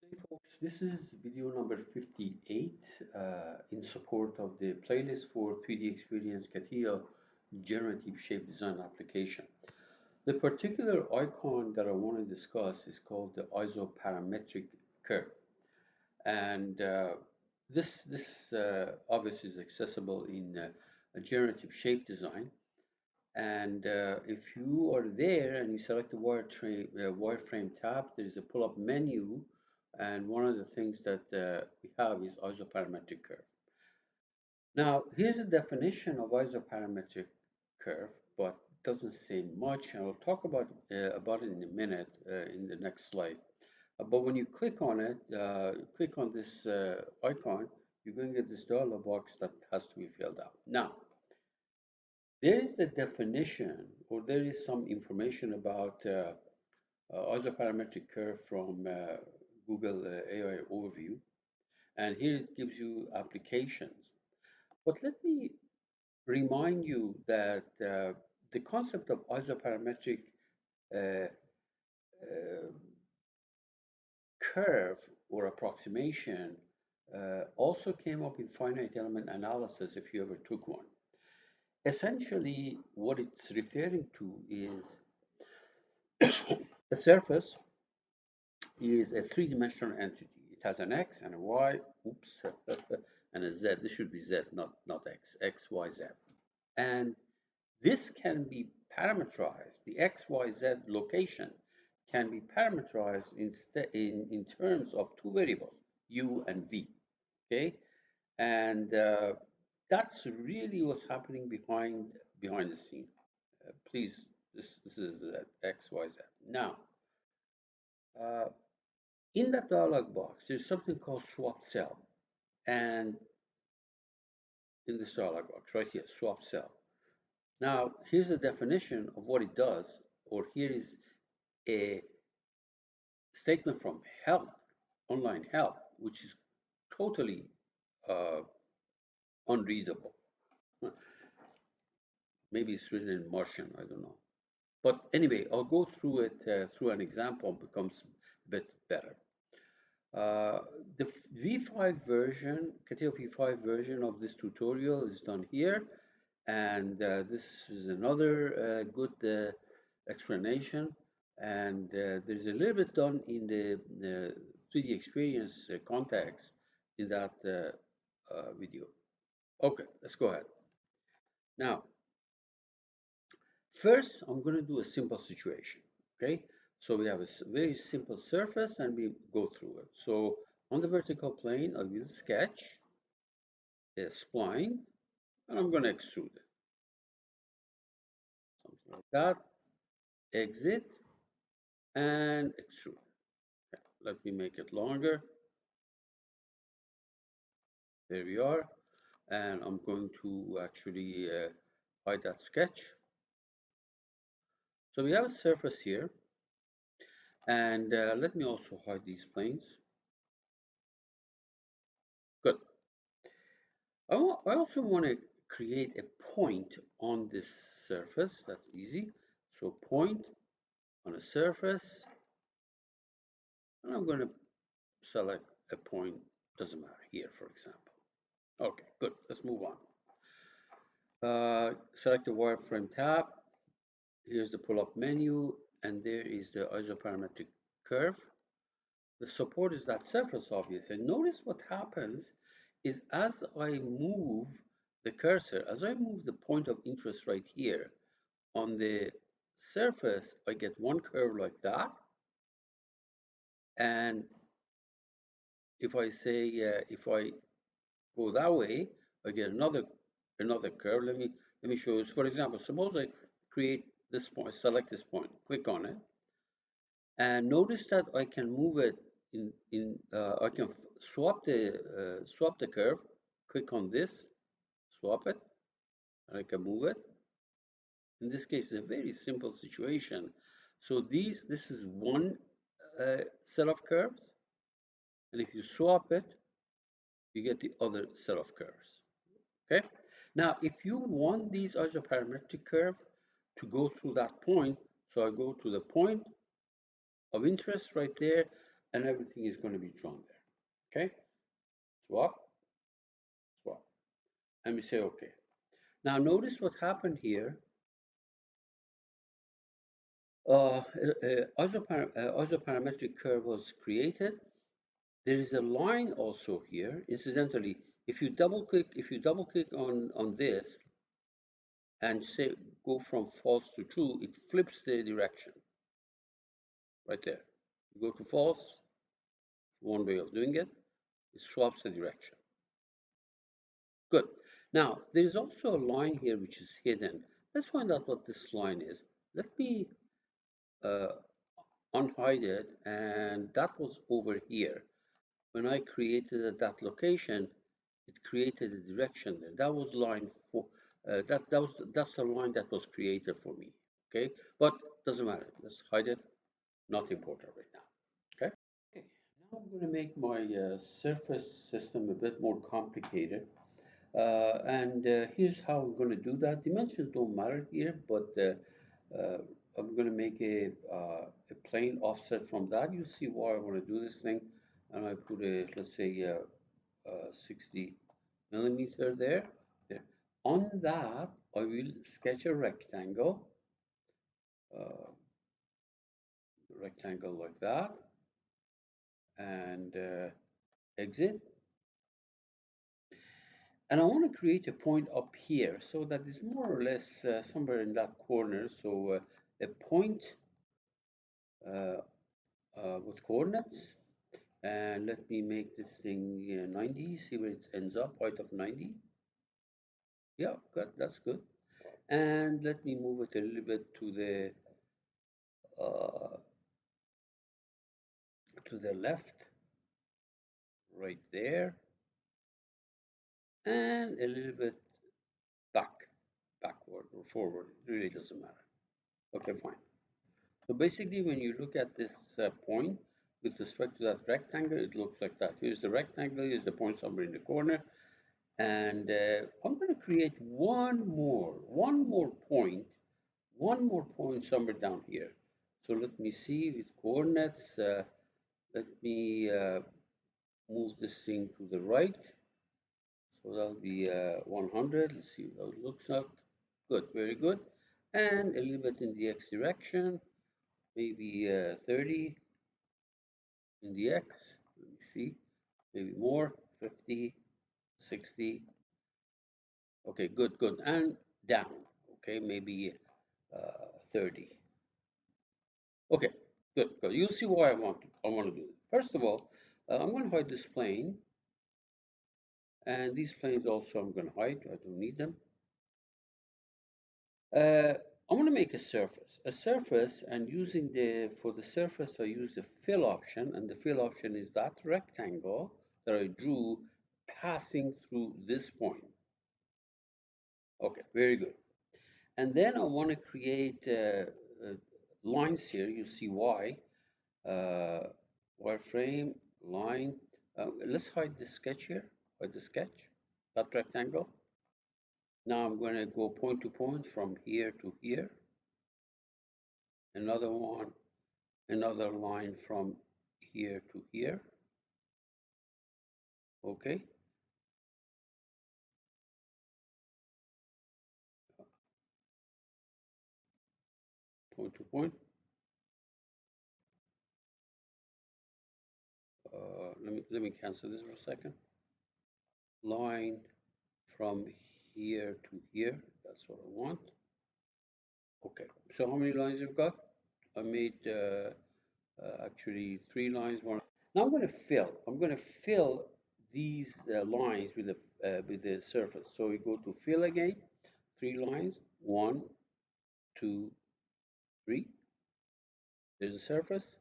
Hey folks, this is video number 58 in support of the playlist for 3D Experience CATIA generative shape design application. The particular icon that I want to discuss is called the isoparametric curve. And this obviously is accessible in a generative shape design. And if you are there and you select the wireframe tab, there is a pull-up menu, and one of the things that we have is isoparametric curve. Now, here's a definition of isoparametric curve, but doesn't say much, and I'll talk about it in a minute in the next slide. But when you click on it, click on this icon, you're going to get this dialog box that has to be filled out. Now, there is the definition, or there is some information about isoparametric curve from Google AI Overview, and here it gives you applications. But let me remind you that the concept of isoparametric uh, uh, curve or approximation also came up in finite element analysis if you ever took one. Essentially, what it's referring to is a surface is a three-dimensional entity. It has an X and a Y, oops, and a Z. This should be Z, not X, X, Y, Z. And this can be parameterized. The X, Y, Z location can be parameterized in terms of two variables, U and V. Okay, and that's really what's happening behind the scene. Please, this is X, Y, Z. Now, uh, in that dialog box, there's something called swap cell. And in this dialog box right here, swap cell. Now, here's a definition of what it does, or here is a statement from help, online help, which is totally uh, unreadable. Maybe it's written in Martian, I don't know. But anyway, I'll go through it through an example, becomes a bit better. Uh, the V5 version, CATIA V5 version of this tutorial is done here, and this is another good explanation, and there's a little bit done in the 3D experience context in that video. Okay, let's go ahead. Now, first, I'm going to do a simple situation, okay? So we have a very simple surface and we go through it. So on the vertical plane, I will sketch a spline and I'm going to extrude it. Something like that. Exit and extrude. Okay, let me make it longer. There we are. And I'm going to actually hide that sketch. So we have a surface here. And let me also hide these planes. Good. I also want to create a point on this surface. That's easy. So point on a surface, and I'm going to select a point, doesn't matter, here, for example. Okay, good. Let's move on. Select the wireframe tab. Here's the pull-up menu, and there is the isoparametric curve. The support is that surface, obviously. And notice what happens is as I move the cursor, as I move the point of interest right here on the surface, I get one curve like that. And if I say, if I go that way, I get another curve. Let me show you. For example, suppose I create this point, select this point, click on it, and notice that I can move it I can swap the curve, click on this, swap it, and I can move it. In this case, it's a very simple situation. So this is one set of curves, and if you swap it, you get the other set of curves. Okay. Now, if you want these isoparametric curve to go through that point, so I go to the point of interest right there. and everything is going to be drawn there. Okay, swap, swap, and we say okay. Now notice what happened here. Isoparametric curve was created. There is a line also here. Incidentally, if you double click on this and say go from false to true, it flips the direction right there. You go to false, one way of doing it. It swaps the direction. Good. Now, there is also a line here which is hidden. Let's find out what this line is. Let me uh, unhide it, and that was over here. When I created that location, it created a direction there. That was line 4. That's the line that was created for me. Okay, but doesn't matter. Let's hide it. Not important right now. Okay. Okay. Now I'm going to make my surface system a bit more complicated. And here's how I'm going to do that. Dimensions don't matter here, but I'm going to make a plane offset from that. You see why I want to do this thing. And I put a, let's say, 60 millimeter there. There. On that, I will sketch a uh, rectangle like that, and exit. And I want to create a point up here so that it's more or less somewhere in that corner. So a point uh, with coordinates. And let me make this thing 90, see where it ends up, height of 90. Yeah, good, that's good. And let me move it a little bit uh, to the left, right there, and a little bit backward or forward. It really doesn't matter. Okay, fine. So basically, when you look at this point with respect to that rectangle, it looks like that. Here's the rectangle, here's the point somewhere in the corner. And I'm going to create one more point somewhere down here. So let me see with coordinates. Let me move this thing to the right. So that'll be 100. Let's see how it looks like. Good, very good. And a little bit in the x direction, maybe 30 in the x. Let me see, maybe more, 50, 60. Okay, good, good. And down. Okay, maybe 30. Okay, good, good. You'll see why I want to do it. First of all, I'm going to hide this plane, and these planes also I'm going to hide. I don't need them. I want to make a surface, and for the surface I use the fill option, and the fill option is that rectangle that I drew passing through this point. Okay, very good. And then I want to create lines here. You see why. Wireframe, line. Let's hide the sketch here. Hide the sketch, that rectangle. Now I'm going to go point to point from here to here. Another one, another line from here to here. Okay. Point to point. Let me cancel this for a second. Line from here to here. That's what I want. Okay. So how many lines you've got? I made actually 3 lines. One. Now I'm going to fill. I'm going to fill these lines with the surface. So we go to fill again. 3 lines. 1, 2, 3. There's a surface.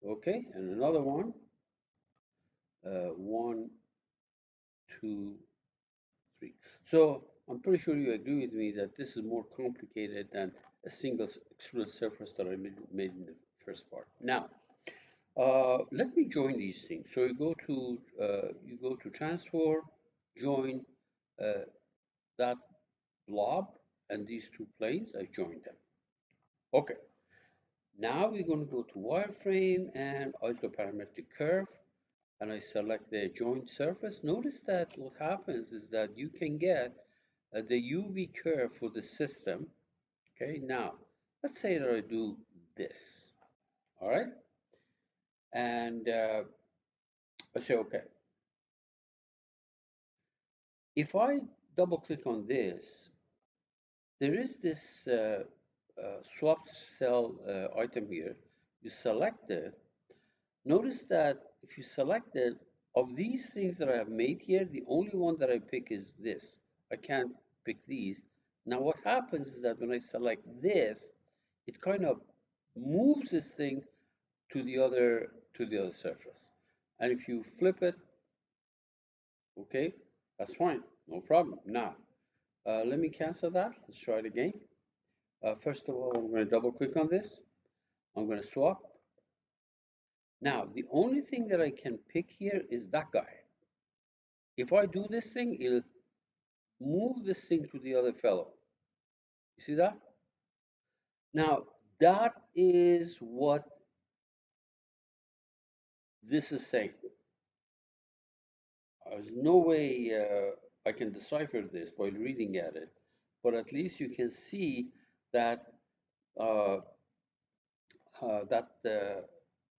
Okay, and another one. 1, 2, 3. So I'm pretty sure you agree with me that this is more complicated than a single extruded surface that I made in the first part. Now, let me join these things. So you go to transform, join that blob and these two planes. I've joined them. Okay. Now we're going to go to wireframe and isoparametric curve, and I select the joint surface. Notice that what happens is that you can get the UV curve for the system. Okay, now let's say that I do this, all right, and I say okay. If I double click on this, there is this swapped cell item here. You select it. Notice that if you select it, of these things that I have made here, the only one that I pick is this. I can't pick these. Now what happens is that when I select this, it kind of moves this thing to the other surface. And if you flip it, okay, that's fine, no problem. Now, let me cancel that. Let's try it again. First of all, I'm going to double click on this. I'm going to swap. Now, the only thing that I can pick here is that guy. If I do this thing, it'll move this thing to the other fellow. You see that? Now, that is what this is saying. There's no way I can decipher this by reading at it, but at least you can see that uh, the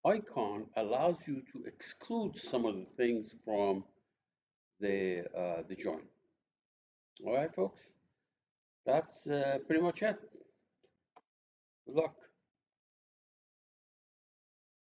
icon allows you to exclude some of the things from the join. All right, folks, that's pretty much it. Good luck.